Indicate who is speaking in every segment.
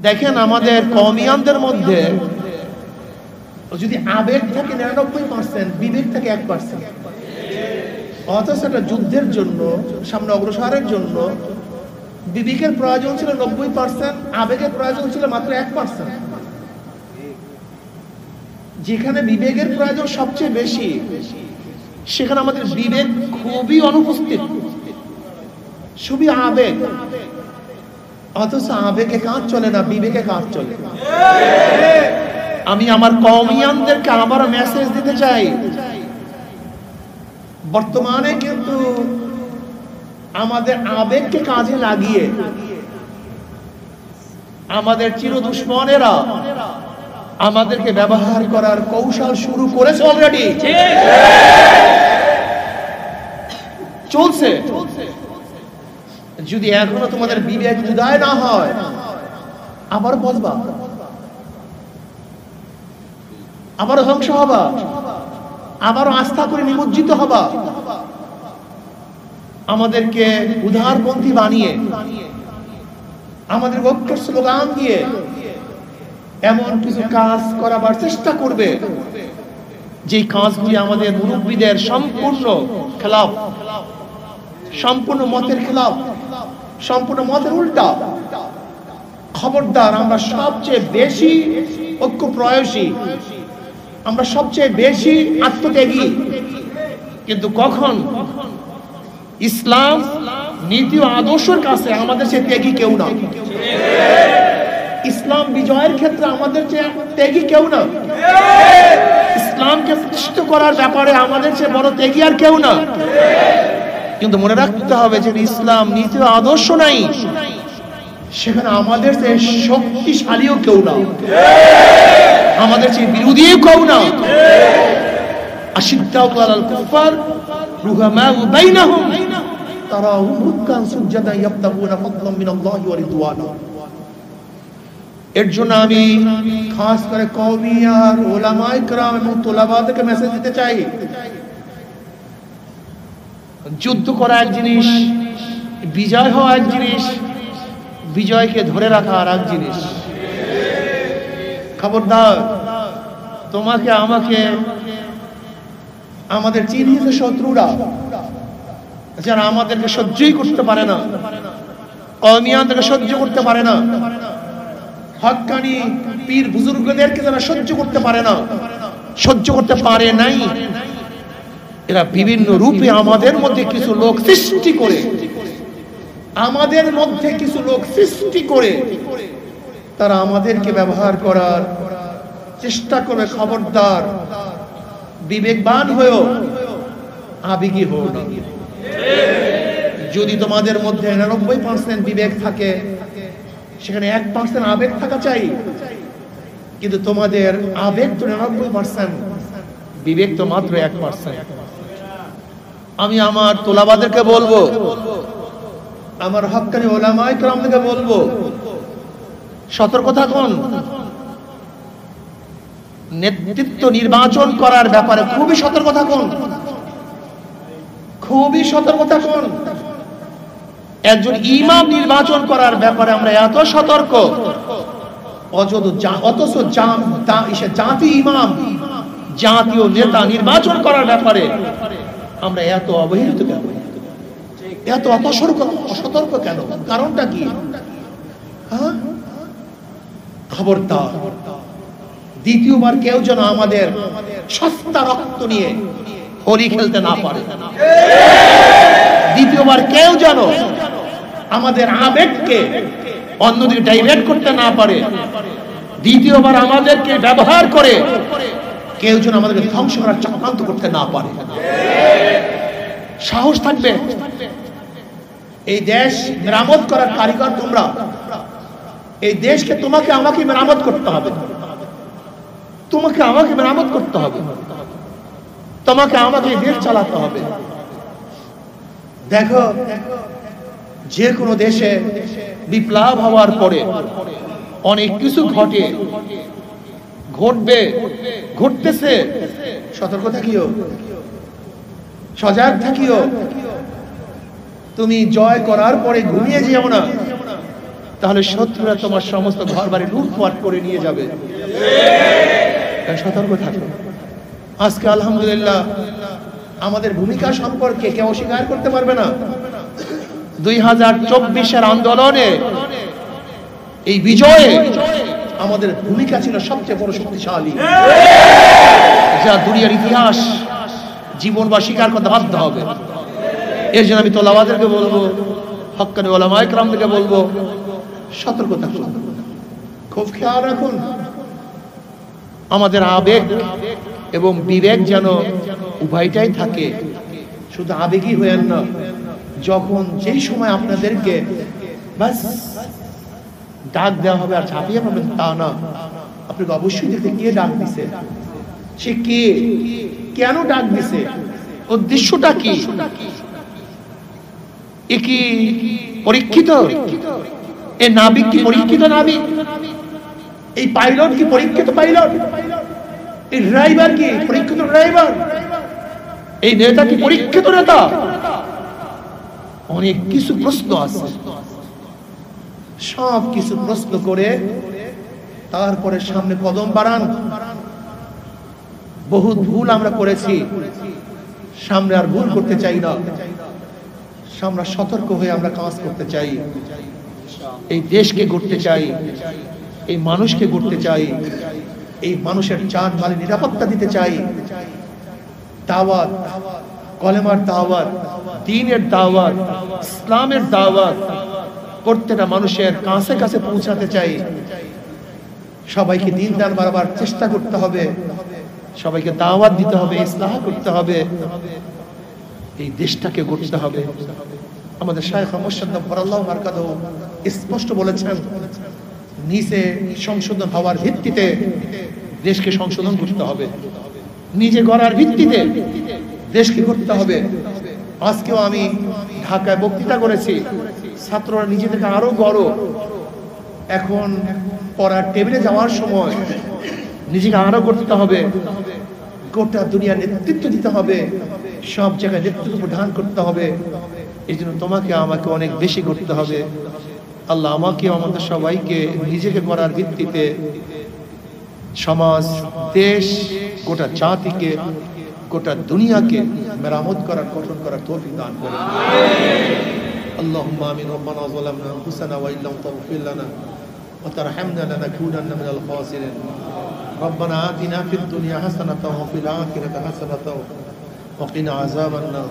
Speaker 1: দেখেন আমাদের কওমিয়ানদের মধ্যে যদি আবেগ থাকে 99%, বিবেক থাকে 1%। অথচ একটা যুদ্ধের জন্য, সামনে অগ্রসরের জন্য বিবেকের প্রয়োজন ছিল 90%, আবেগের প্রয়োজন ছিল মাত্র 1%। যেখানে বিবেকের প্রয়োজন সবচেয়ে বেশি, সেখানে আমাদের বিবেক খুবই অনুপস্থিত, শুধু আবেগ। অথচ আবেগে কাজ চলে না, বিবেকে কাজ চলে। আমি আমার কওমিয়ানদেরকে আবার মেসেজ দিতে চাই, বর্তমানে কিন্তু আমাদের আবেগকে কাজে লাগিয়ে আমাদের চিরদুশ্মনেরা আমাদেরকে ব্যবহার করার কৌশল শুরু করেছে, অলরেডি চলছে। যদি এখনো তোমাদের বিবেক উদয় না হয়, আবার বলবা, আবার ধ্বংস হবা, আবার আস্থা করে নিমজ্জিত হবা। আমাদেরকে উদারপন্থী বানিয়ে, আমাদের ঐক্যের স্লোগান দিয়ে এমন কিছু কাজ করাবার চেষ্টা করবে, যে কাজগুলি আমাদের মুরব্বীদের সম্পূর্ণ খেলাফ, সম্পূর্ণ মতের খেলাফ, সম্পূর্ণ মতের উল্টা। খবরদার, আমরা সবচেয়ে বেশি ঐক্য প্রয়াসী, আমরা সবচেয়ে বেশি আত্মত্যাগী, কিন্তু কখন ইসলাম নীতি ও আদর্শের কাছে আমাদের চেয়ে ত্যাগী কেউ না। ইসলাম বিজয়ের ক্ষেত্রে আমাদের চেয়ে ত্যাগী কেউ না। ইসলামকে প্রতিষ্ঠিত করার ব্যাপারে আমাদের চেয়ে বড় ত্যাগী আর কেউ না। কিন্তু মনে রাখতে হবে যে ইসলাম নীতি ও আদর্শ নাই, সেখানে আমাদের চেয়ে শক্তিশালীও কেউ না, আমাদের চেয়ে বিরোধীও কেউ না। আশিদ্দাউ আলাল কুফার রুহামাউ বাইনাহুম তারাহুম রুক্কান সুজদান ইয়াবতাগুনা ফাদলাম মিনাল্লাহি ওয়া রিদওয়ানা। এর জন্য আমি খাস করে কওমি আর উলামায়ে কেরাম এবং তোলাবাদেরকে মেসেজ দিতে চাই, যুদ্ধ করা এক জিনিস, বিজয় হওয়া এক জিনিস, বিজয়কে ধরে রাখা আর এক জিনিস। খবরদার, তোমাকে আমাকে আমাদের চিহ্নিত শত্রুরা, যারা আমাদেরকে সহ্যই করতে পারে না, কওমিয়ানদেরকে সহ্য করতে পারে না, হক্কানি পীর বুজুর্গদেরকে যারা সহ্য করতে পারে না, সহ্য করতে পারে নাই, এরা বিভিন্ন রূপে আমাদের মধ্যে কিছু লোক সৃষ্টি করে, আমাদের মধ্যে কিছু লোক সৃষ্টি করে তারা আমাদেরকে ব্যবহার করার চেষ্টা করবে। খবরদার, বিবেকবান হয়েও আবেগী হও না। যদি তোমাদের মধ্যে 99% বিবেক থাকে, সেখানে 1% আবেগ থাকা চাই, কিন্তু তোমাদের আবেগ তো 99%, বিবেক তো মাত্র 1%। আমি আমার তোলাবাদেরকে বলবো, আমার হক্কানি উলামায়ে কেরামদেরকে বলবো, সতর্ক থাকুন। নেতৃত্ব নির্বাচন করার ব্যাপারে খুবই সতর্ক থাকুন, খুবই সতর্ক থাকুন। একজন ইমাম নির্বাচন করার ব্যাপারে আমরা এত সতর্ক, অথচ জাতি ইমাম, জাতীয় নেতা নির্বাচন করার ব্যাপারে আমরা এত অবহেলিত কেন, এত অসতর্ক কেন? কারণটা কি? খবরদার, দ্বিতীয়বার কেউ যেন আমাদের সস্তা রক্ত নিয়ে হোলি খেলতে না পারে। দ্বিতীয়বার কেউ যেন আমাদের আবেগকে অন্যদিকে ডাইভার্ট করতে না পারে। দ্বিতীয়বার আমাদেরকে ব্যবহার করে কেউ যেন আমাদেরকে ধ্বংস করার চক্রান্ত করতে না পারে। সাহস থাকবে। এই দেশ মেরামত করার কারিগর তোমরা। এই দেশকে তোমাকে আমাকে মেরামত করতে হবে, তোমাকে আমাকে মেরামত করতে হবে, তোমাকে আমাকে দেশ চালাতে হবে। দেখো, যে কোনো দেশে বিপ্লব হওয়ার পরে অনেক কিছু ঘটবে, ঘটতেছে। সতর্ক থাকিও, সজাগ থাকিও। তুমি জয় করার পরে ঘুমিয়ে যেও না, তাহলে শত্রুরা তোমার সমস্ত ঘর বাড়ি লুটপাট করে নিয়ে যাবে। সতর্ক থাকো। আজকে আলহামদুলিল্লাহ আমাদের ভূমিকা সম্পর্কে কেউ অস্বীকার করতে পারবে না। 2024-এর আন্দোলনে এই বিজয়ে আমাদের ভূমিকা ছিল সবচেয়ে বড় শক্তিশালী, যা দুনিয়ার ইতিহাস জীবন বা স্বীকার করতে বাধ্য হবে। এর জন্য আমি তোলাবাদেরকে বলবো, হক্কানি ওলামায়ে কেরামদেরকে বলবো, সতর্ক থাকুন, খুব খেয়াল রাখুন। আমাদের আবেগ এবং বিবেক যেন উভয়টাই থাকে, শুধু আবেগই হয়েন না। যখন যেই সময় আপনাদেরকে বাস ডাক দেওয়া হবে আর ঝাঁপিয়ে পাবেন তা না, আপনাকে অবশ্যই দেখতে কে ডাক দিছে, সে কে, কেন ডাক দিছে, উদ্দেশ্যটা কি, এ কি পরীক্ষিত, এ নাবিক কি পরীক্ষিত নাবিক, এই পাইলট কি পরীক্ষিত পাইলট, এই ড্রাইভার কি পরীক্ষিত ড্রাইভার, এই নেতা কি পরীক্ষিত নেতা। অনেক কিছু প্রশ্ন আছে, সব কিছু প্রশ্ন করে তারপরে সামনে কদম বাড়ান। বহুত ভুল আমরা করেছি, সামনে আর ভুল করতে চাই না। আমরা সতর্ক হয়ে আমরা কাজ করতে চাই, এই দেশকে গড়তে চাই, এই মানুষকে গড়তে চাই, এই মানুষের জান মালের নিরাপত্তা দিতে চাই। দাওয়াত, কলেমার দাওয়াত, দ্বীনের দাওয়াত, ইসলামের দাওয়াত প্রত্যেকটা মানুষের কাছে কাছে পৌঁছাতে চাই। সবাইকে দিনদার বাড়াবার চেষ্টা করতে হবে, সবাইকে দাওয়াত দিতে হবে, ইসলাহ করতে হবে, এই দেশটাকে গড়তে হবে। আমাদের শায়খ মুর্শিদ ফরাল্লাহু মারকাদহু স্পষ্ট বলেছেন, নিচে সংশোধন হওয়ার ভিত্তিতে দেশকে সংশোধন করতে হবে, নিজে গড়ার ভিত্তিতে দেশকে করতে হবে। আজকেও আমি ঢাকায় বক্তৃতা করেছি, ছাত্ররা নিজেদেরকে আরো গড়, এখন পড়ার টেবিলে যাওয়ার সময় নিজেকে আরো করতে হবে, গোটা দুনিয়ার নেতৃত্ব দিতে হবে, সব জায়গায় নেতৃত্ব প্রদান করতে হবে। এই জন্য তোমাকে আমাকে অনেক বেশি করতে হবে। আল্লাহ আমাকে আমাদের সবাইকে নিজেকে গড়ার ভিত্তিতে সমাজ, দেশ, গোটা জাতিকে, গোটা দুনিয়াকে মেরামত করার, গঠন করার তৌফিক দান করুন। আল্লাহুম্মা আমিন। রব্বানা যালামনা আনফুসানা ওয়া ইল্লাম তাগফির লানা ওয়া তারহামনা লানাকুনান্না মিনাল খাসিরিন। রব্বানা আতিনা ফিদ দুনিয়া হাসানাতাও ওয়া ফিল আখিরাতি হাসানাতাও ওয়া কিনা আযাবান নার।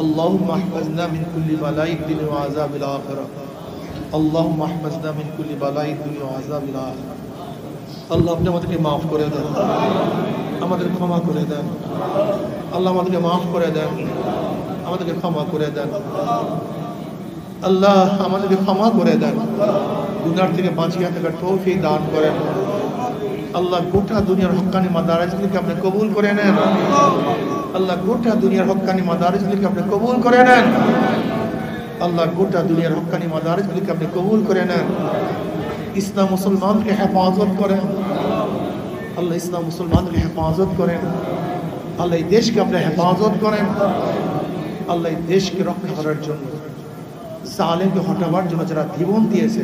Speaker 1: আল্লাহুম্মা ইহফাজনা মিন কুল্লি বালাইদ দুনিয়া ওয়া আযাবিল আখিরাহ। আল্লাহুম্মা ইহফাজনা মিন কুল্লি বালাইদ দুনিয়া ওয়া আযাবিল আখিরাহ। আল্লাহ আপনি আমাদেরকে মাফ করে দেন, আমাদের ক্ষমা করে দেন। আল্লাহ আমাদেরকে মাফ করে দেন, আমাদেরকে ক্ষমা করে দেন। আল্লাহ আমাদেরকে ক্ষমা করে দেন, গুনাহ থেকে বাঁচিয়ে থাকার তৌফিক দান করেন। আল্লাহ গোটা দুনিয়ার হক্কানি মাদারিসগুলোকে আপনি কবুল করে নেন। আল্লাহ গোটা দুনিয়ার হক্কানি মাদারিসগুলোকে আপনি কবুল করে নেন। আল্লাহ গোটা দুনিয়ার হক্কানি মাদারিসগুলোকে আপনি কবুল করে নেন। ইসলাম মুসলমানকে হেফাজত করেন আল্লাহ, ইসলাম মুসলমানকে হেফাজত করেন আল্লাহ, এই দেশকে আপনি হেফাজত করেন আল্লাহ। এই দেশকে রক্ষা করার জন্য, জালেমকে হটাবার জন্য যারা জীবন দিয়েছে,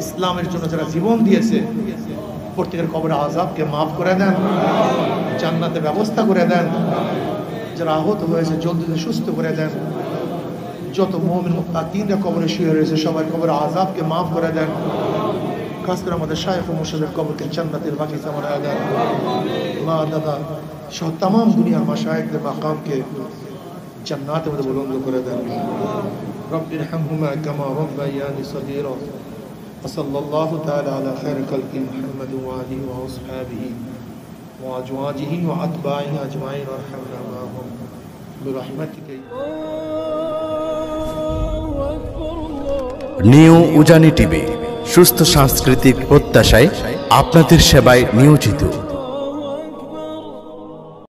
Speaker 1: ইসলামের জন্য যারা জীবন দিয়েছে, প্রত্যেকের কবরে আযাবকে মাফ করে দেন, জান্নাতের ব্যবস্থা করে দেন। যারা আহত হয়েছে জলদি সুস্থ করে দেন। যত মুমিন মুত্তাকিনরা কবরে শুয়ে রয়েছে সবার কবরে আযাবকে মাফ করে দেন। খাস করে আমাদের শায়খ মুর্শিদের কবরকে জান্নাতের বাগিচা বানায় দেন। মা দাদা সহ तमाम দুনিয়ার মাশায়েখদের মাকামকে জান্নাতের মধ্যে বুলন্দ করে দেন। রব্বিরহামহুমা কামা রাব্বায়ানি সগীরা। সাল্লাল্লাহু তাআলা আলা খায়রি খালকি মুহাম্মাদ ওয়া আলিহি ওয়া আসহাবিহি ওয়া আজওয়াজিহি ওয়া আতবাইহি আজমাইন ওয়ারহামনা মাআহুম বিরহমাতিকা।
Speaker 2: নিউ উজানি টিভি, সুস্থ সাংস্কৃতিক প্রত্যাশায় আপনাদের সেবায় নিয়োজিত।